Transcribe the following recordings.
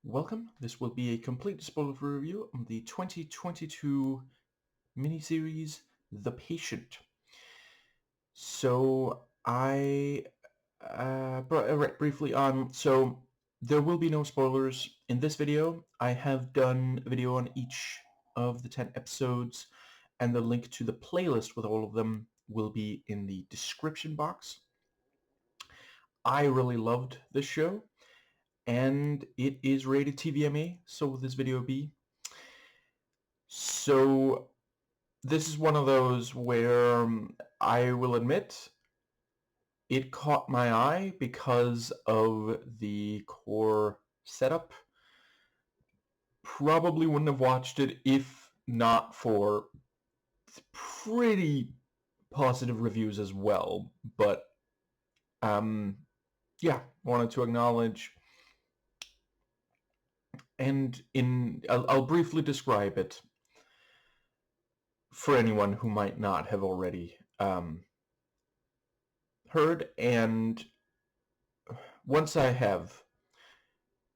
Welcome. This will be a complete spoiler review of the 2022 miniseries, The Patient. So I briefly on. So there will be no spoilers in this video. I have done a video on each of the 10 episodes, and the link to the playlist with all of them will be in the description box. I really loved this show, and it is rated TVMA, so will this video be. So this is one of those where I will admit it caught my eye because of the core setup. Probably wouldn't have watched it if not for pretty positive reviews as well. But yeah, wanted to acknowledge, and I'll briefly describe it for anyone who might not have already heard. And once I have,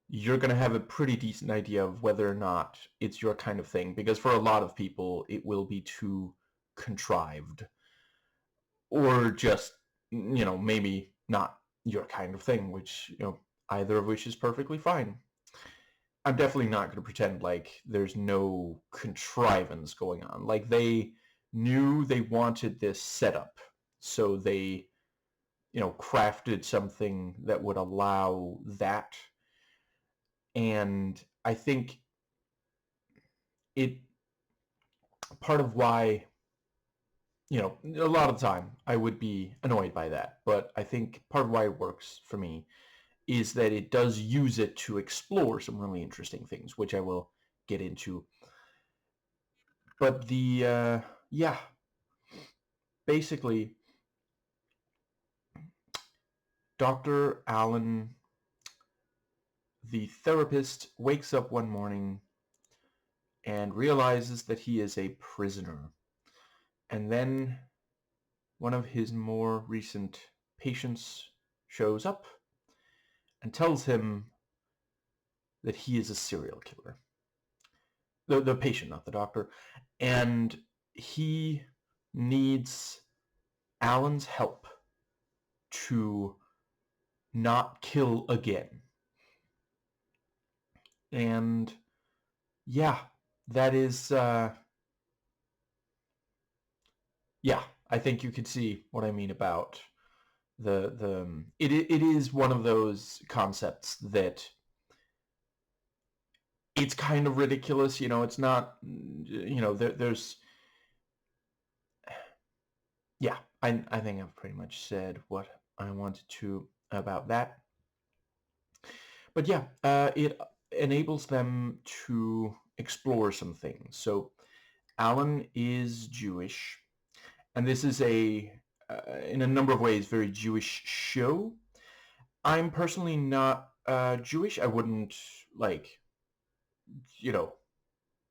you're going to have a pretty decent idea of whether or not it's your kind of thing, because for a lot of people it will be too contrived, or just, maybe not your kind of thing, which, either of which is perfectly fine. I'm definitely not going to pretend like there's no contrivance going on. Like, they knew they wanted this setup, so they, crafted something that would allow that. And I think it, part of why, a lot of the time I would be annoyed by that, but I think part of why it works for me is that it does use it to explore some really interesting things, which I will get into. But yeah, basically, Dr. Allen, the therapist, wakes up one morning and realizes that he is a prisoner. And then one of his more recent patients shows up and tells him that he is a serial killer. The patient, not the doctor. And he needs Alan's help to not kill again. And yeah, that is, yeah, I think you could see what I mean about it is one of those concepts that it's kind of ridiculous, it's not, there's, yeah, I think I've pretty much said what I wanted to about that. But yeah, it enables them to explore some things. So Alan is Jewish, and this is in a number of ways, very Jewish show. I'm personally not Jewish. I wouldn't,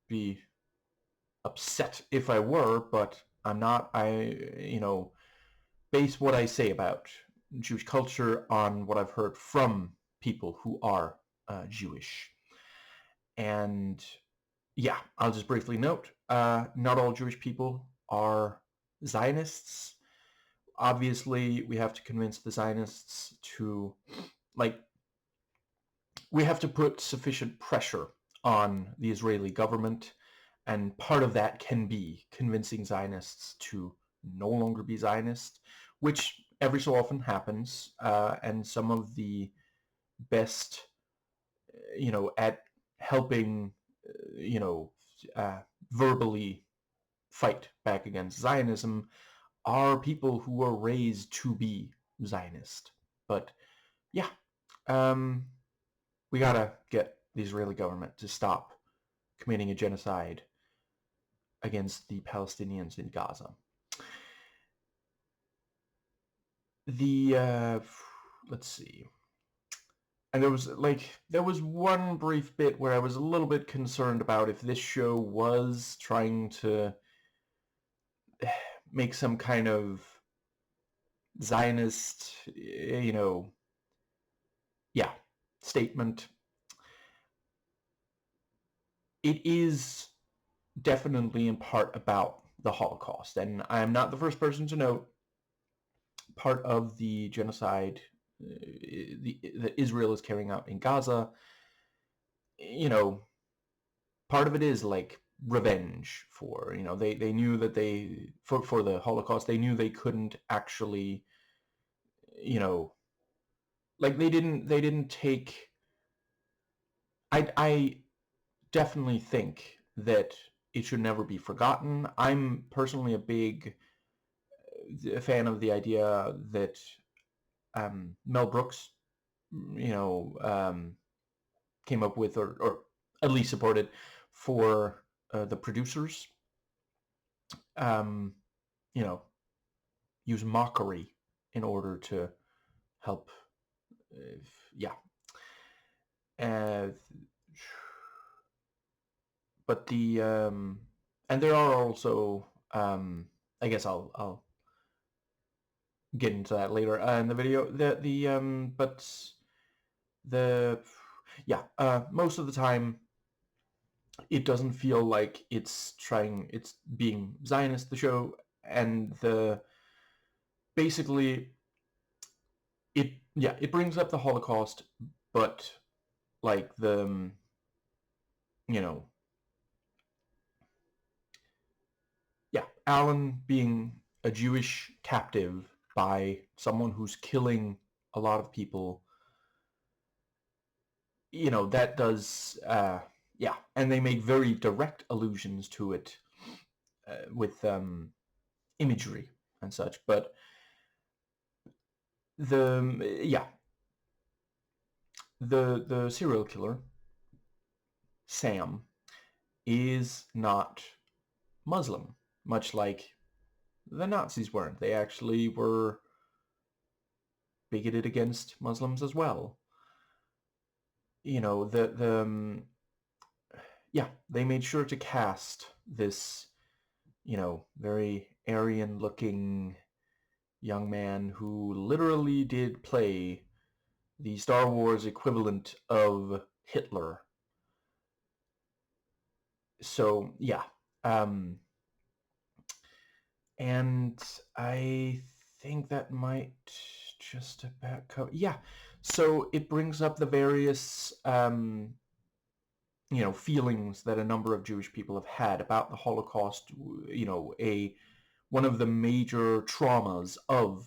be upset if I were, but I'm not. I base what I say about Jewish culture on what I've heard from people who are Jewish. And yeah, I'll just briefly note, not all Jewish people are Zionists. Obviously, we have to convince the Zionists to, we have to put sufficient pressure on the Israeli government, and part of that can be convincing Zionists to no longer be Zionist, which every so often happens, and some of the best, at helping, verbally fight back against Zionism are people who were raised to be Zionist. But yeah, we gotta get the Israeli government to stop committing a genocide against the Palestinians in Gaza. Let's see. And there was one brief bit where I was a little bit concerned about if this show was trying to make some kind of Zionist, statement. it is definitely in part about the Holocaust. And I am not the first person to note part of the genocide that Israel is carrying out in Gaza. You know, part of it is like revenge for, they knew that for the Holocaust, they knew they couldn't actually, you know, like they didn't take. I definitely think that it should never be forgotten. I'm personally a big fan of the idea that Mel Brooks, came up with, or at least supported for the producers. Um, you know, use mockery in order to help. Yeah, uh, but and there are also I guess I'll get into that later in the video. But the yeah, most of the time it doesn't feel like it's being Zionist, the show, and basically it brings up the Holocaust, but like you know Alan being a Jewish captive by someone who's killing a lot of people, that does, and they make very direct allusions to it with imagery and such. But the serial killer, Sam, is not Muslim, much like the Nazis weren't. They actually were bigoted against Muslims as well. They made sure to cast this, very Aryan-looking young man who literally did play the Star Wars equivalent of Hitler. So, yeah. And I think that might just about cover. Yeah. So it brings up the various, feelings that a number of Jewish people have had about the Holocaust. One of the major traumas of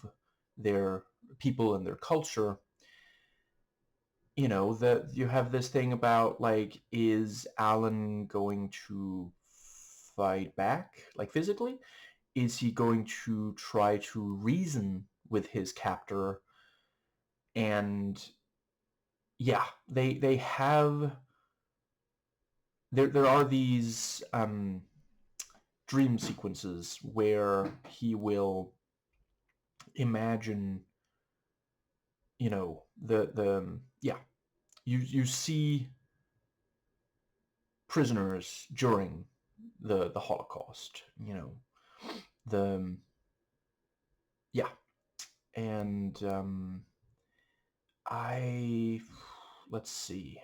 their people and their culture. That you have this thing about, like, is Alan going to fight back, like physically? Is he going to try to reason with his captor? And yeah, they have there are these dream sequences where he will imagine, you see prisoners during the Holocaust, the yeah, and let's see.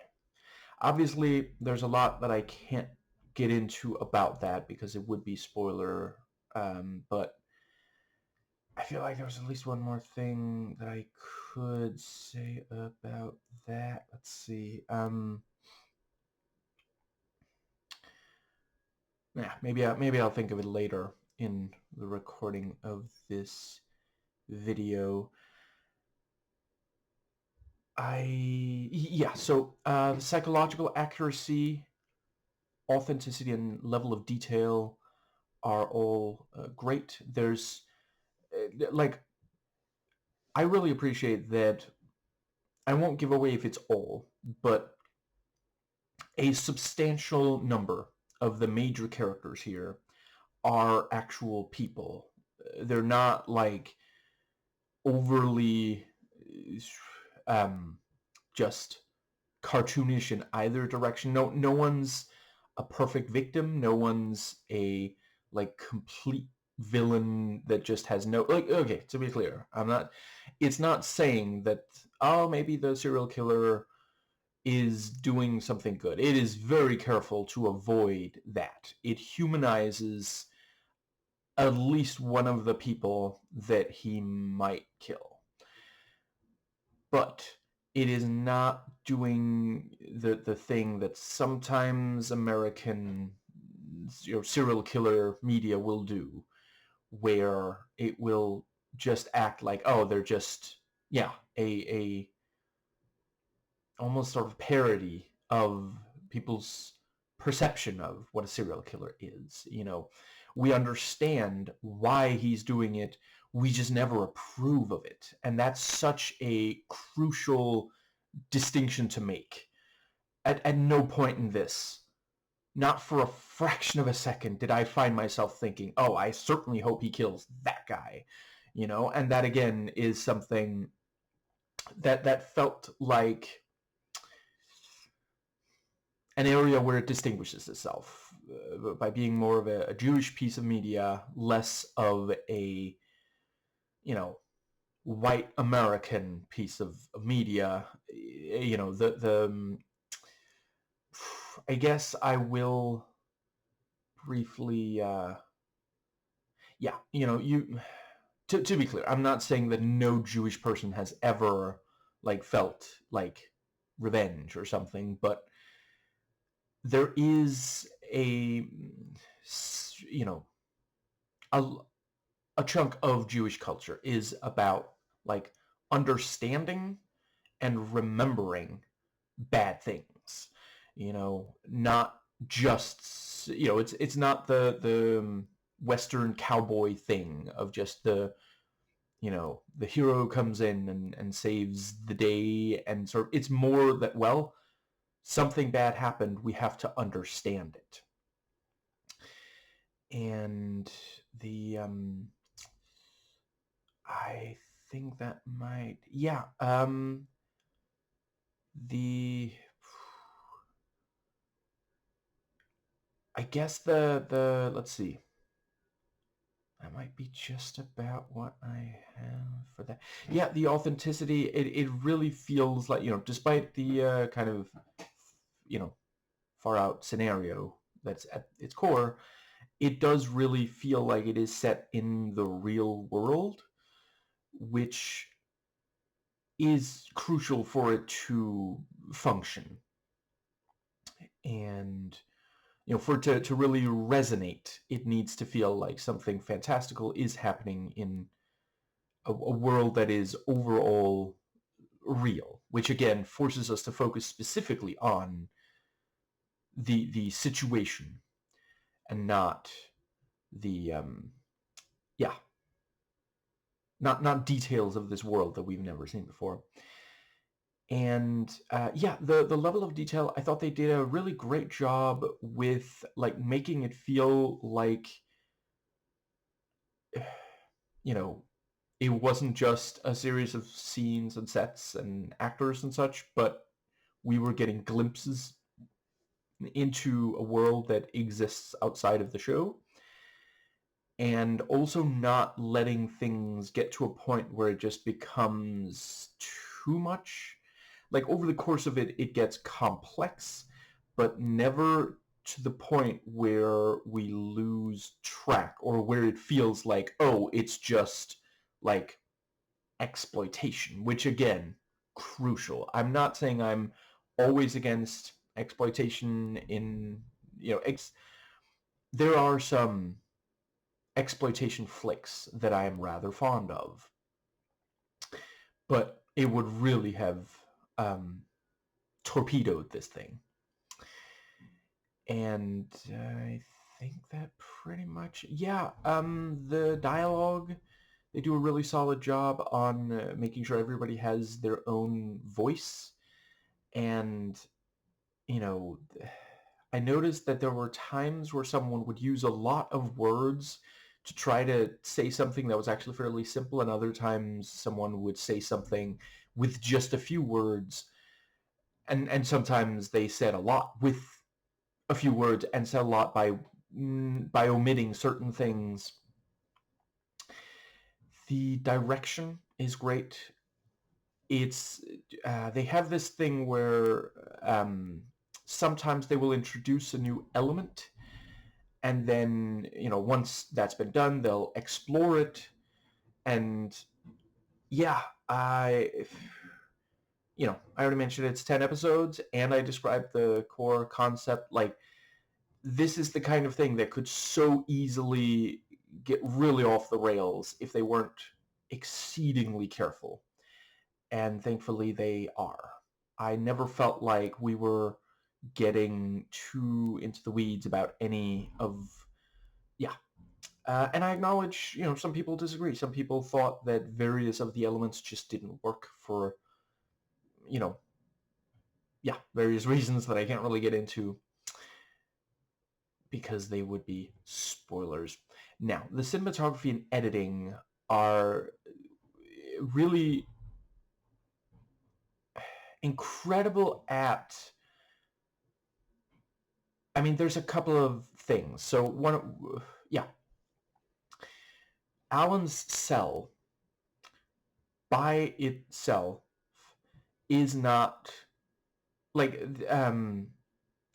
Obviously, there's a lot that I can't get into about that because it would be spoiler. But I feel like there was at least one more thing that I could say about that. Let's see. Maybe I'll think of it later in the recording of this video. So psychological accuracy, authenticity, and level of detail are all great. There's I really appreciate that. I won't give away if it's all, but a substantial number of the major characters here are actual people. They're not like overly just cartoonish in either direction. No one's a perfect victim. No one's a like complete villain that just has no, like, okay, to be clear, it's not saying that, oh, maybe the serial killer is doing something good. It is very careful to avoid that. It humanizes at least one of the people that he might kill. But it is not doing the thing that sometimes American serial killer media will do, where it will just act like, oh, they're just, yeah, a almost sort of parody of people's perception of what a serial killer is. We understand why he's doing it. We just never approve of it. And that's such a crucial distinction to make. At no point in this, not for a fraction of a second, did I find myself thinking, oh, I certainly hope he kills that guy. And that, again, is something that felt like an area where it distinguishes itself by being more of a Jewish piece of media, less of a, white American piece of media. I guess I will briefly, to be clear, I'm not saying that no Jewish person has ever, felt, revenge or something, but there is a chunk of Jewish culture is about understanding and remembering bad things. Not just it's not the Western cowboy thing of just the hero comes in and saves the day, and sort of, it's more that, well, something bad happened, we have to understand it. And I think that might, I guess the let's see. That might be just about what I have for that. Yeah, the authenticity, it really feels like, despite the kind of, far out scenario that's at its core, it does really feel like it is set in the real world, which is crucial for it to function. And for it to really resonate, it needs to feel like something fantastical is happening in a world that is overall real, which again forces us to focus specifically on the situation and not the not details of this world that we've never seen before. And the level of detail, I thought they did a really great job with making it feel like it wasn't just a series of scenes and sets and actors and such, but we were getting glimpses into a world that exists outside of the show, and also not letting things get to a point where it just becomes too much. Over the course of it, it gets complex, but never to the point where we lose track or where it feels like, oh, it's just exploitation, which again, crucial. I'm not saying I'm always against exploitation in, there are some exploitation flicks that I am rather fond of, but it would really have torpedoed this thing. And I think that pretty much, the dialogue, they do a really solid job on making sure everybody has their own voice. And, I noticed that there were times where someone would use a lot of words to try to say something that was actually fairly simple, and other times someone would say something with just a few words, and sometimes they said a lot with a few words and said a lot by omitting certain things. The direction is great. it's they have this thing where sometimes they will introduce a new element, and then once that's been done, they'll explore it. And yeah, I already mentioned it's 10 episodes, and I described the core concept. Like, this is the kind of thing that could so easily get really off the rails if they weren't exceedingly careful. And thankfully they are. I never felt like we were getting too into the weeds about any of, yeah. And I acknowledge, some people disagree. Some people thought that various of the elements just didn't work for, various reasons that I can't really get into because they would be spoilers. Now, the cinematography and editing are really incredible at, I mean, there's a couple of things. So Alan's cell by itself is not like,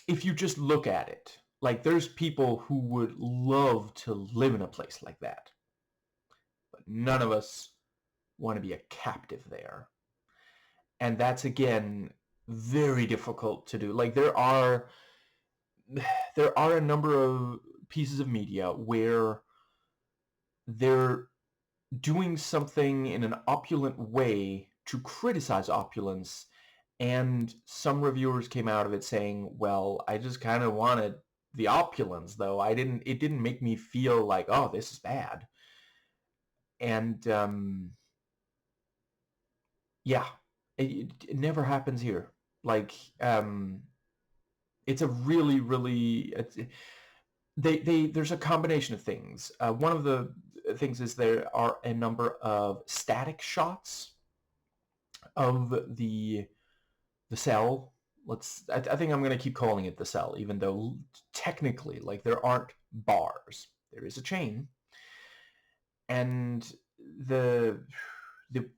if you just look at it, like, there's people who would love to live in a place like that, but none of us want to be a captive there. And that's, again, very difficult to do. Like, there are a number of pieces of media where they're doing something in an opulent way to criticize opulence, and some reviewers came out of it saying, well, I just kind of wanted the opulence, though. It didn't make me feel like, oh, this is bad. And yeah, it never happens here. Like, it's a really, really, there's a combination of things. One of the things is there are a number of static shots of the cell. I think I'm going to keep calling it the cell, even though technically, like, there aren't bars. There is a chain. And the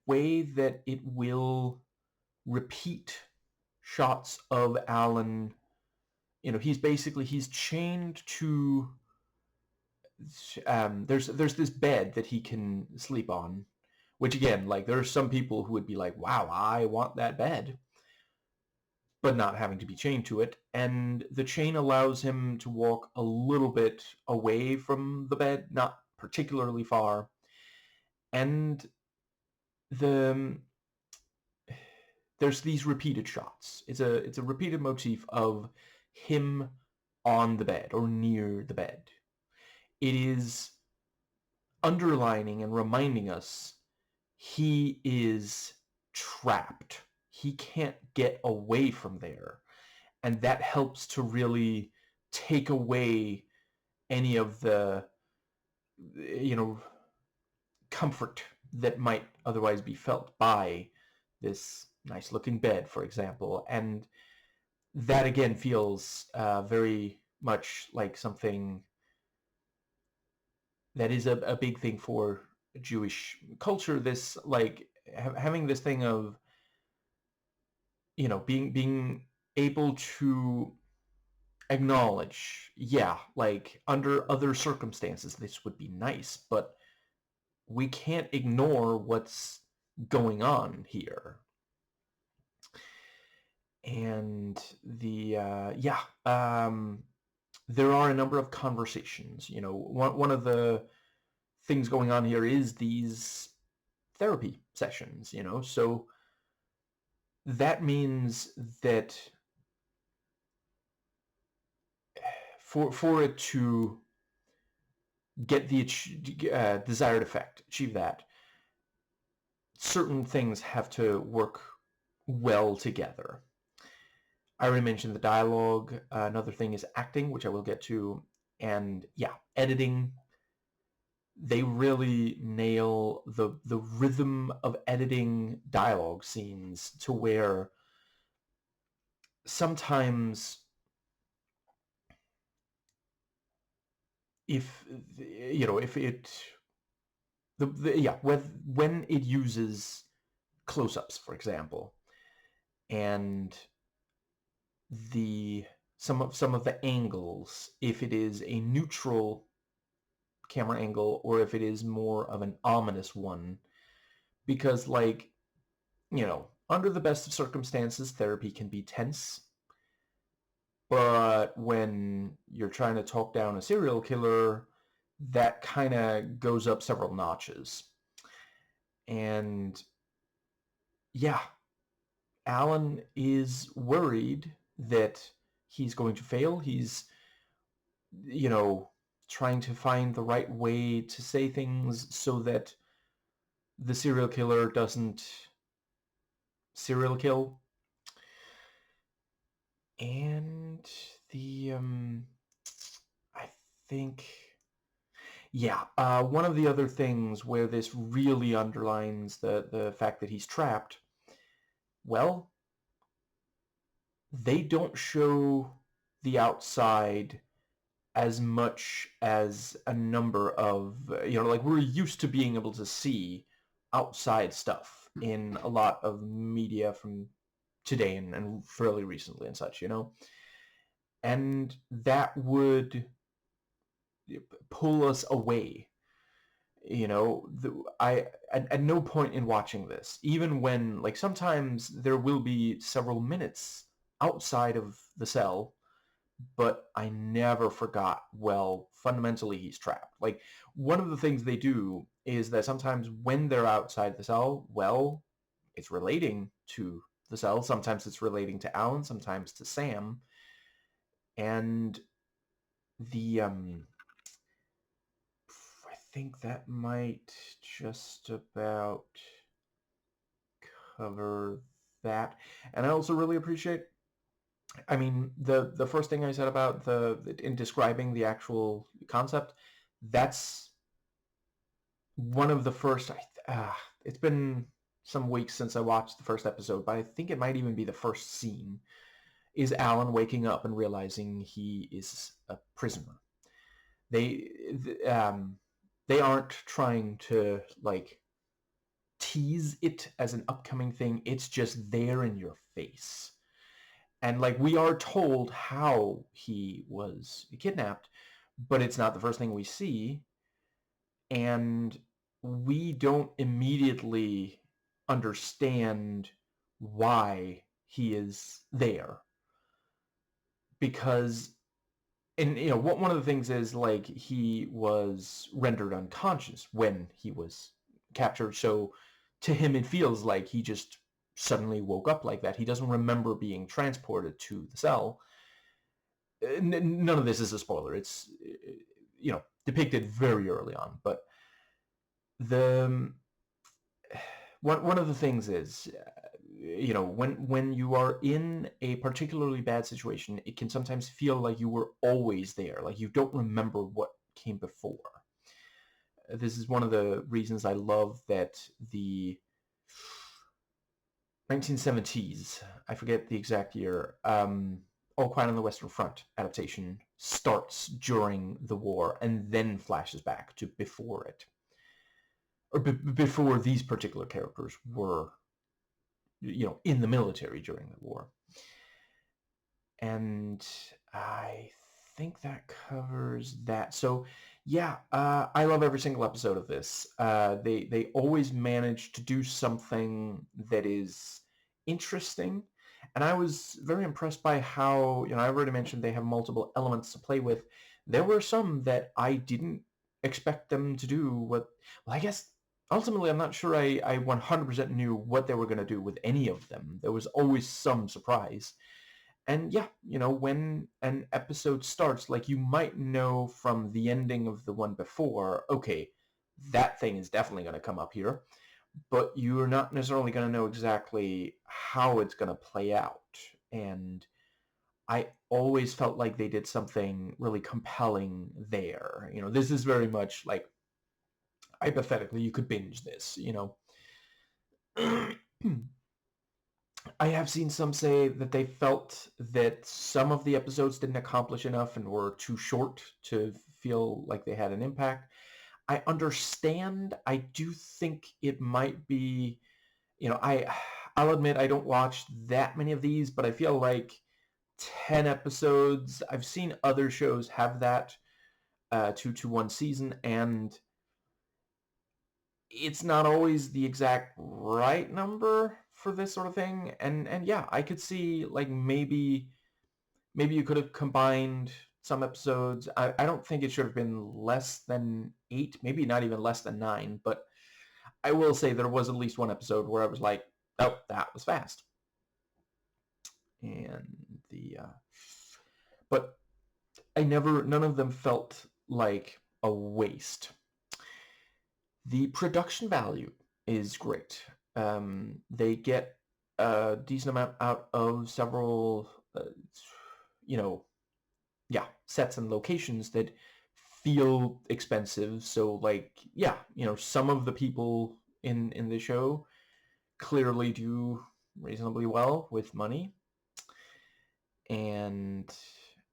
way that it will repeat shots of Alan, he's chained to, there's this bed that he can sleep on, which, again, like, there are some people who would be like, wow, I want that bed, but not having to be chained to it. And the chain allows him to walk a little bit away from the bed, not particularly far. And there's these repeated shots. It's a repeated motif of him on the bed or near the bed. It is underlining and reminding us he is trapped. He can't get away from there. And that helps to really take away any of the, comfort that might otherwise be felt by this nice looking bed, for example. And that, again, feels very much like something that is a big thing for Jewish culture. This, like, having this thing of, being able to acknowledge, yeah, like, under other circumstances this would be nice, but we can't ignore what's going on here. And there are a number of conversations. One of the things going on here is these therapy sessions, so that means that for it to get the desired effect, achieve that, certain things have to work well together. I already mentioned the dialogue. Another thing is acting, which I will get to. And editing. They really nail the rhythm of editing dialogue scenes to where sometimes when it uses close-ups, for example, and some of the angles, if it is a neutral camera angle or if it is more of an ominous one, because like, under the best of circumstances, therapy can be tense, but when you're trying to talk down a serial killer, that kind of goes up several notches. And yeah, Alan is worried that he's going to fail. He's, trying to find the right way to say things so that the serial killer doesn't serial kill. And I think, yeah, one of the other things where this really underlines the fact that he's trapped, well, they don't show the outside as much as a number of, like we're used to being able to see outside stuff in a lot of media from today and fairly recently and such, and that would pull us away. I at no point in watching this, even when like sometimes there will be several minutes outside of the cell, but I never forgot, well, fundamentally he's trapped. Like one of the things they do is that sometimes when they're outside the cell, well, it's relating to the cell. Sometimes it's relating to Alan, sometimes to Sam. And the I think that might just about cover that. And I also really appreciate, I mean, the first thing I said about in describing the actual concept, that's one of the first, it's been some weeks since I watched the first episode, but I think it might even be the first scene, is Alan waking up and realizing he is a prisoner. They aren't trying to like tease it as an upcoming thing. It's just there in your face. And like we are told how he was kidnapped, but it's not the first thing we see. And we don't immediately understand why he is there. Because, and one of the things is like he was rendered unconscious when he was captured. So to him, it feels like he just suddenly woke up like that. He doesn't remember being transported to the cell. None of this is a spoiler. It's, depicted very early on. But the one of the things is, when you are in a particularly bad situation, it can sometimes feel like you were always there, like you don't remember what came before. This is one of the reasons I love that the 1970s, I forget the exact year, All Quiet on the Western Front adaptation starts during the war and then flashes back to before it. Or before these particular characters were, in the military during the war. And I think that covers that. So yeah, I love every single episode of this. They always manage to do something that is interesting. And I was very impressed by how, I already mentioned they have multiple elements to play with. There were some that I didn't expect them to do well, I guess ultimately I'm not sure I 100% knew what they were going to do with any of them. There was always some surprise. And yeah, when an episode starts, like you might know from the ending of the one before, okay, that thing is definitely going to come up here, but you're not necessarily going to know exactly how it's going to play out. And I always felt like they did something really compelling there. This is very much like, hypothetically, you could binge this, I have seen some say that they felt that some of the episodes didn't accomplish enough and were too short to feel like they had an impact. I understand. I do think it might be I'll admit I don't watch that many of these, but I feel like 10 episodes. I've seen other shows have that 2 to 1 season, and it's not always the exact right number for this sort of thing. And yeah, I could see like maybe you could have combined some episodes. I don't think it should have been less than 8, maybe not even less than 9, but I will say there was at least one episode where I was like, oh, that was fast. And but none of them felt like a waste. The production value is great. They get a decent amount out of several, you know, yeah, sets and locations that feel expensive. So like, yeah, some of the people in the show clearly do reasonably well with money. And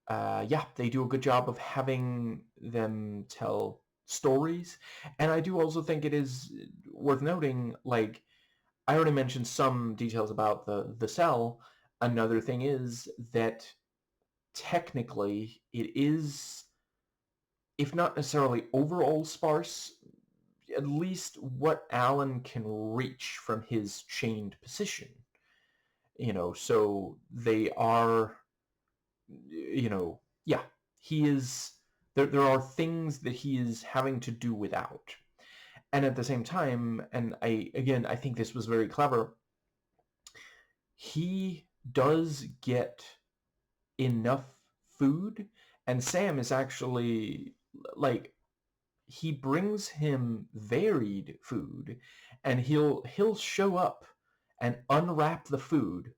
yeah, they do a good job of having them tell stories. And I do also think it is worth noting, like, I already mentioned some details about the cell. Another thing is that technically it is, if not necessarily overall sparse, at least what Alan can reach from his chained position. So they are, yeah, he is, there are things that he is having to do without. And at the same time, and I think this was very clever, he does get enough food, and Sam is actually like, he brings him varied food, and he'll show up and unwrap the food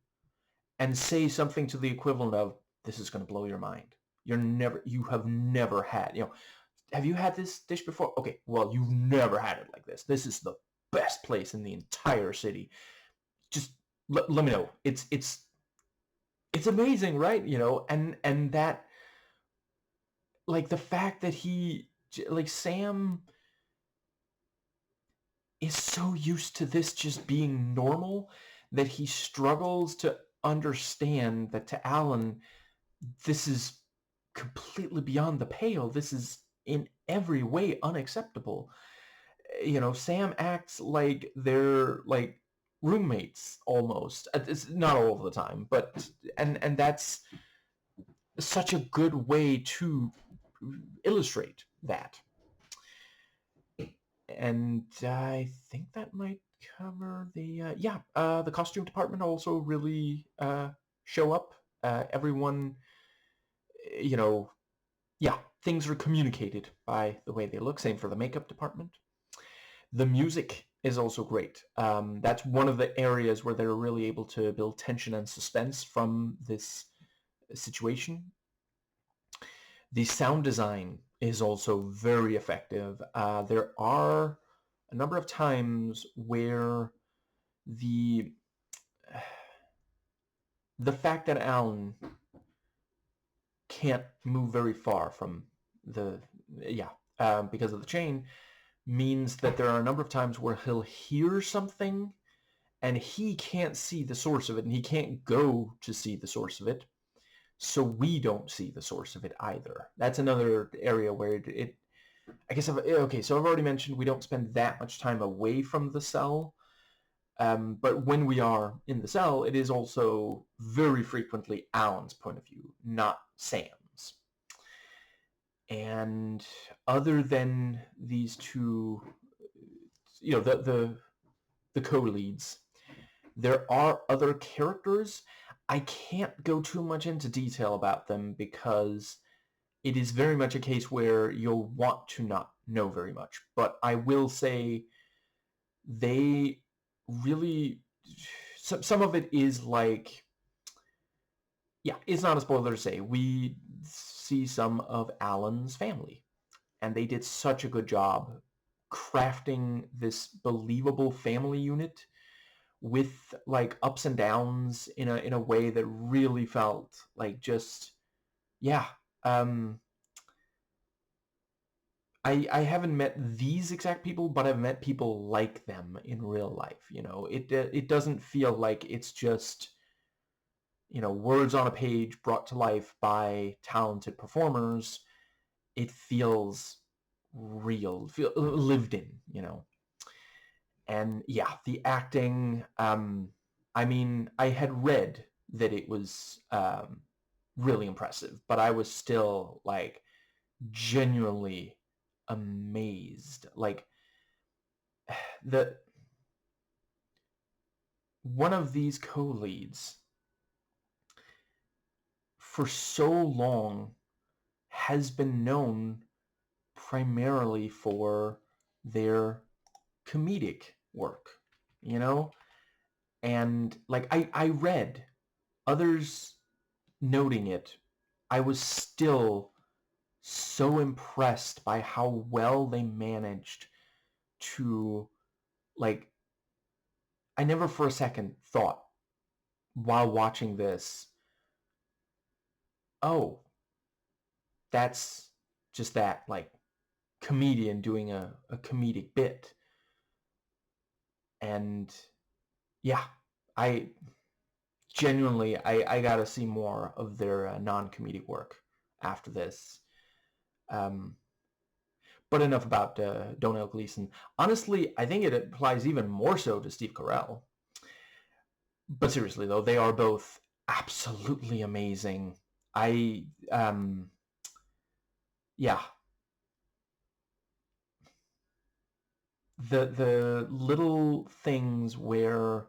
and say something to the equivalent of, this is going to blow your mind. You have never had, have you had this dish before? Okay, well, you've never had it like this. This is the best place in the entire city. Just let me know. It's amazing, right? And that, like, the fact that like, Sam is so used to this just being normal that he struggles to understand that to Alan, this is completely beyond the pale. This is in every way unacceptable. Sam acts like they're like roommates almost. It's not all of the time, but and that's such a good way to illustrate that. And I think that might cover the costume department also really show up. Everyone, you know, yeah, things are communicated by the way they look. Same for the makeup department. The music is also great. That's one of the areas where they're really able to build tension and suspense from this situation. The sound design is also very effective. There are a number of times where the fact that Alan can't move very far from because of the chain, means that there are a number of times where he'll hear something and he can't see the source of it, and he can't go to see the source of it, so we don't see the source of it either. That's another area where it I guess so I've already mentioned we don't spend that much time away from the cell, but when we are in the cell, it is also very frequently Alan's point of view, not Sam's. And other than these two, the co-leads, there are other characters. I can't go too much into detail about them because it is very much a case where you'll want to not know very much. But I will say they really, some of it is like, yeah, it's not a spoiler to say, we see some of Alan's family, and they did such a good job crafting this believable family unit with like ups and downs in a way that really felt like just, yeah, um I haven't met these exact people, but I've met people like them in real life. It doesn't feel like it's just words on a page brought to life by talented performers. It feels real, lived in. And yeah, the acting. I mean, I had read that it was really impressive, but I was still like genuinely amazed. Like the one of these co-leads for so long has been known primarily for their comedic work, you know? And like I read others noting it, I was still so impressed by how well they managed to, like, I never for a second thought while watching this, oh, that's just that, like, comedian doing a comedic bit. And yeah, I genuinely, I gotta see more of their non-comedic work after this. Um, but enough about Domhnall Gleeson. Honestly, I think it applies even more so to Steve Carell. But seriously, though, they are both absolutely amazing. Yeah, the little things where,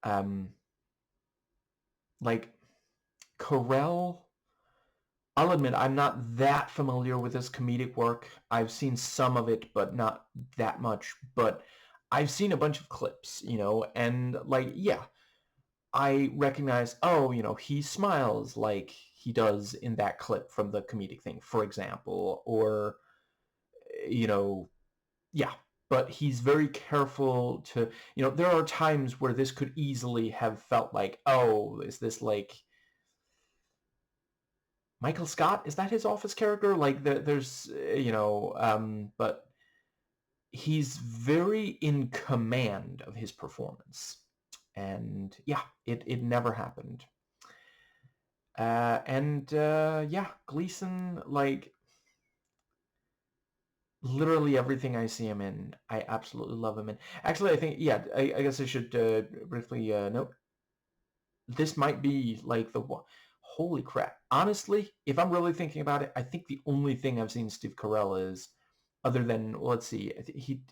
um, like Carell, I'll admit I'm not that familiar with his comedic work. I've seen some of it, but not that much. But I've seen a bunch of clips, and like, yeah, I recognize, oh, he smiles like he does in that clip from the comedic thing, for example, or, you know, yeah. But he's very careful to, there are times where this could easily have felt like, oh, is this like Michael Scott? Is that his Office character? Like, there's, but he's very in command of his performance. And yeah, it never happened. Yeah, Gleason, like, literally everything I see him in, I absolutely love him in. Actually, I think, yeah, I guess I should briefly note, this might be like the one. Holy crap. Honestly, if I'm really thinking about it, I think the only thing I've seen Steve Carell is, other than, let's see, he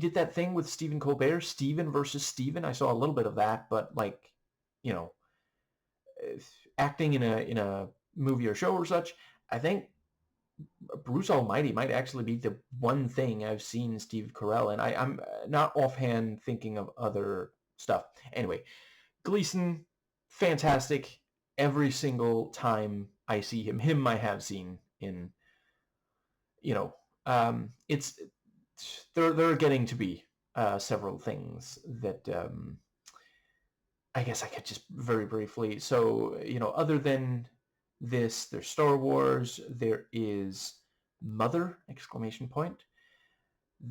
did that thing with Stephen Colbert, Stephen versus Stephen. I saw a little bit of that, but like, you know, acting in a movie or show or such, I think Bruce Almighty might actually be the one thing I've seen Steve Carell in. I'm not offhand thinking of other stuff. Anyway, Gleason, fantastic. Every single time I see him I have seen in, it's there are getting to be several things that I guess I could just very briefly. So, other than this, there's Star Wars. There is Mother! Exclamation point.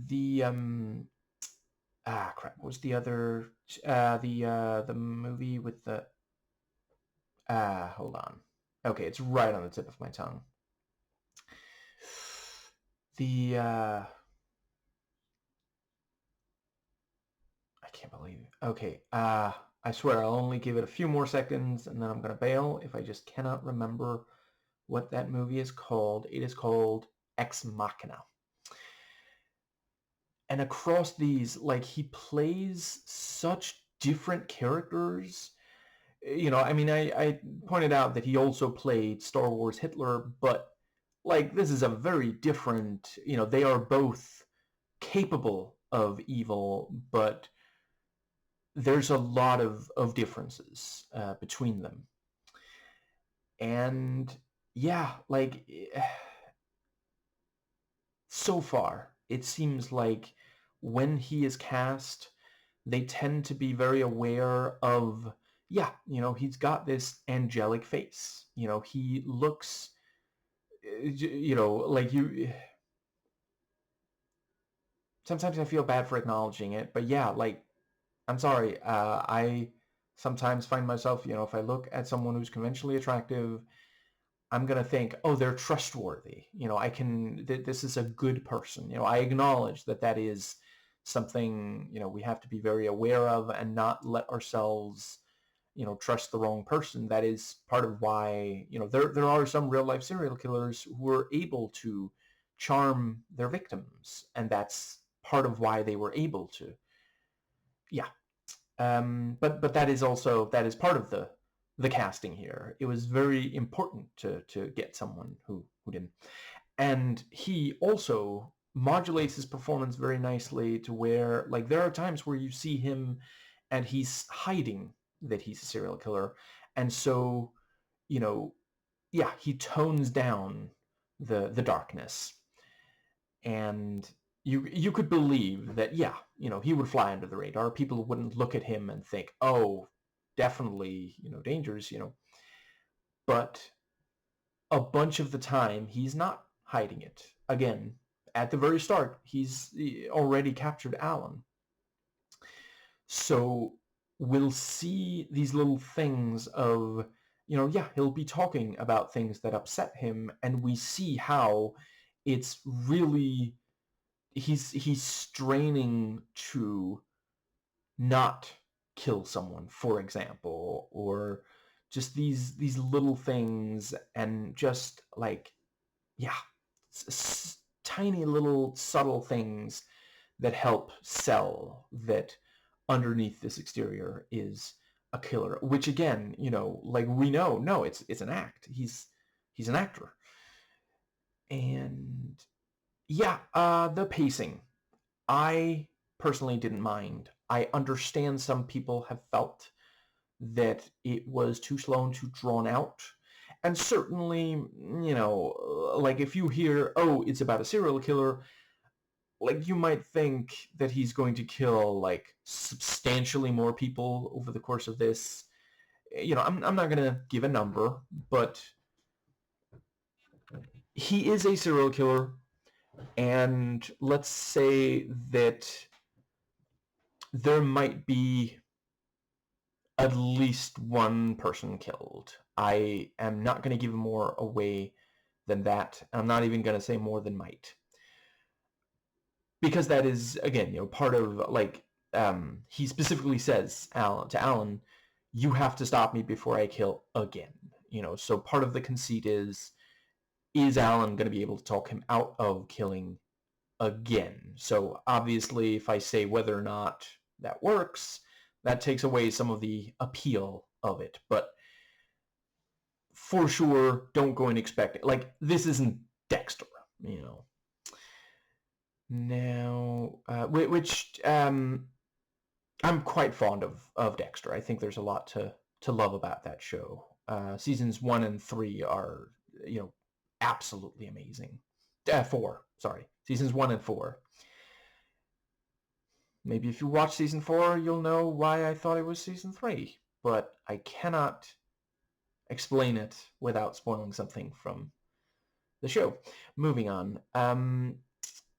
The crap. What was the other the movie with the hold on. Okay, it's right on the tip of my tongue. The I can't believe it. Okay, I swear I'll only give it a few more seconds and then I'm gonna bail if I just cannot remember what that movie is called. It is called Ex Machina. And across these, like, he plays such different characters. I mean, I pointed out that he also played Star Wars Hitler, but like, this is a very different, they are both capable of evil, but there's a lot of differences between them. And yeah, like, so far, it seems like when he is cast, they tend to be very aware of, yeah, he's got this angelic face. He looks, like you. sometimes I feel bad for acknowledging it, but yeah, like, I'm sorry. I sometimes find myself, if I look at someone who's conventionally attractive, I'm going to think, oh, they're trustworthy. This is a good person. I acknowledge that that is something, we have to be very aware of and not let ourselves, trust the wrong person. That is part of why, there are some real life serial killers who are able to charm their victims. And that's part of why they were able to. Yeah. But that is part of the casting here. It was very important to get someone who didn't. And he also modulates his performance very nicely to where, like, there are times where you see him and he's hiding that he's a serial killer. And so, yeah, he tones down the darkness. And you could believe that, yeah, he would fly under the radar. People wouldn't look at him and think, oh, definitely, dangers, But a bunch of the time, he's not hiding it. Again, at the very start, he's already captured Alan. So we'll see these little things of, yeah, he'll be talking about things that upset him, and we see how it's really he's straining to not kill someone, for example, or just these little things, and just like, yeah, tiny little subtle things that help sell that underneath this exterior is a killer, which again, like, we know, no, it's an act. He's an actor. And yeah, the pacing, I personally didn't mind. I understand some people have felt that it was too slow and too drawn out. And certainly, like, if you hear, oh, it's about a serial killer, like, you might think that he's going to kill, like, substantially more people over the course of this. I'm not going to give a number, but he is a serial killer. And let's say that there might be at least one person killed. I am not going to give more away than that. I'm not even going to say more than might. Because that is, again, part of, like, he specifically says to Alan, you have to stop me before I kill again. So part of the conceit is Alan going to be able to talk him out of killing again? So obviously, if I say whether or not that works, that takes away some of the appeal of it. But for sure, don't go and expect it. Like, this isn't Dexter, Now, which I'm quite fond of Dexter. I think there's a lot to love about that show. Seasons 1 and 3 are, absolutely amazing. 4, sorry. Seasons 1 and 4. Maybe if you watch season 4, you'll know why I thought it was season 3. But I cannot explain it without spoiling something from the show. Moving on.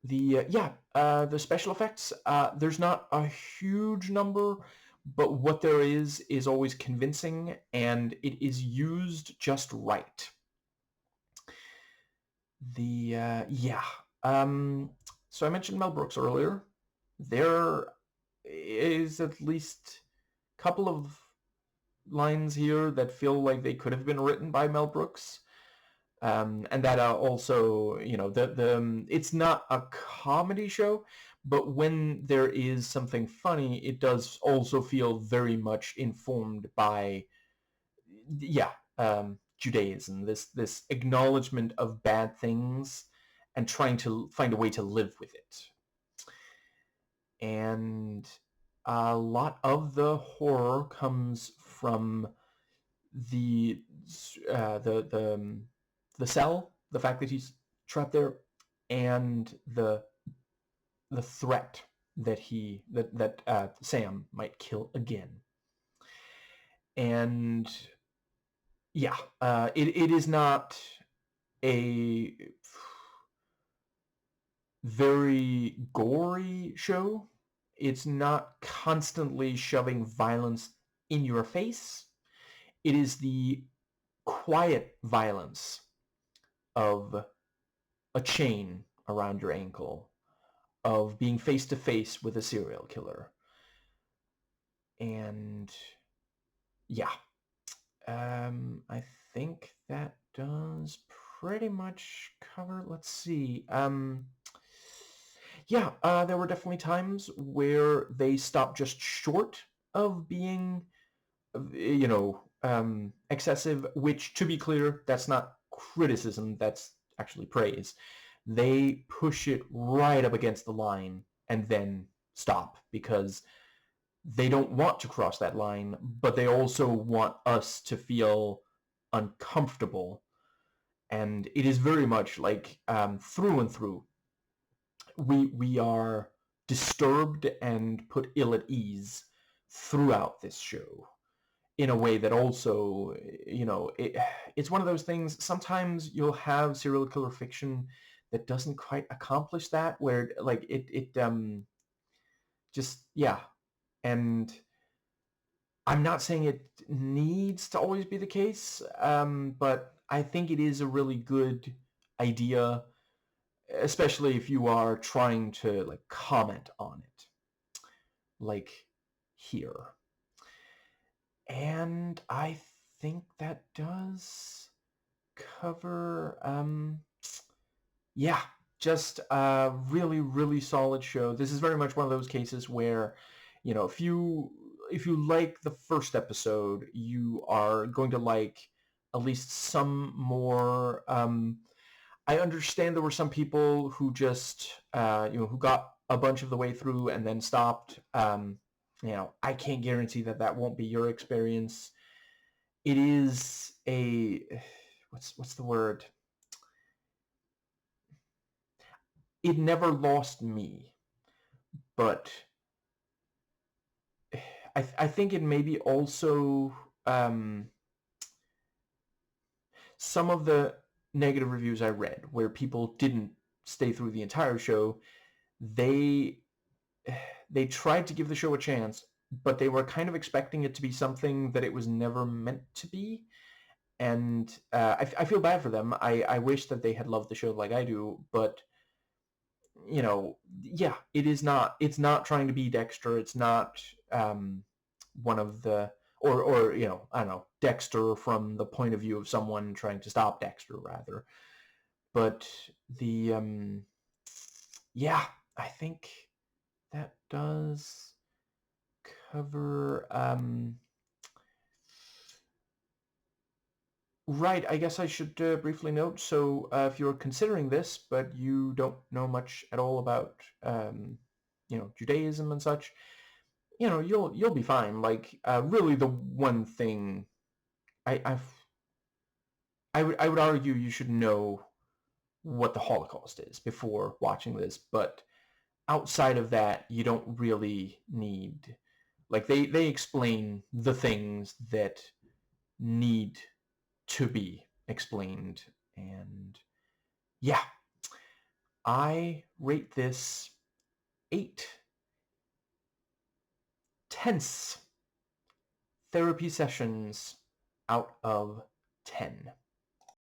The special effects. There's not a huge number, but what there is always convincing, and it is used just right. So I mentioned Mel Brooks earlier. There is at least a couple of lines here that feel like they could have been written by Mel Brooks. And that also, it's not a comedy show, but when there is something funny, it does also feel very much informed by, Judaism, this acknowledgement of bad things and trying to find a way to live with it. And a lot of the horror comes from the cell, the fact that he's trapped there, and the threat that Sam might kill again. And yeah, it is not a very gory show. It's not constantly shoving violence in your face. It is the quiet violence of a chain around your ankle, of being face to face with a serial killer. And yeah, I think that does pretty much cover. Let's see. Yeah, there were definitely times where they stopped just short of being, excessive, which, to be clear, that's not criticism, that's actually praise. They push it right up against the line and then stop because they don't want to cross that line, but they also want us to feel uncomfortable. And it is very much like, through and through, we are disturbed and put ill at ease throughout this show in a way that also, it's one of those things. Sometimes you'll have serial killer fiction that doesn't quite accomplish that, where like it just, yeah. And I'm not saying it needs to always be the case, but I think it is a really good idea, especially if you are trying to like comment on it, like here. And I think that does cover, yeah, just a really, really solid show. This is very much one of those cases where, if you like the first episode, you are going to like at least some more. I understand there were some people who just, who got a bunch of the way through and then stopped. I can't guarantee that that won't be your experience. It is a, what's the word? It never lost me, but I think it maybe also, some of the negative reviews I read where people didn't stay through the entire show, they they tried to give the show a chance, but they were kind of expecting it to be something that it was never meant to be. And I feel bad for them. I wish that they had loved the show like I do, but yeah, it's not trying to be Dexter. It's not, one of the, or I don't know, Dexter from the point of view of someone trying to stop Dexter, rather. But the, yeah, I think that does cover, right. I guess I should briefly note. So, if you're considering this, but you don't know much at all about, Judaism and such, you'll be fine. Like, really, the one thing I I've, I would argue you should know what the Holocaust is before watching this, but outside of that, you don't really need, like, they explain the things that need to be explained. And yeah, I rate this 8 tense therapy sessions out of 10.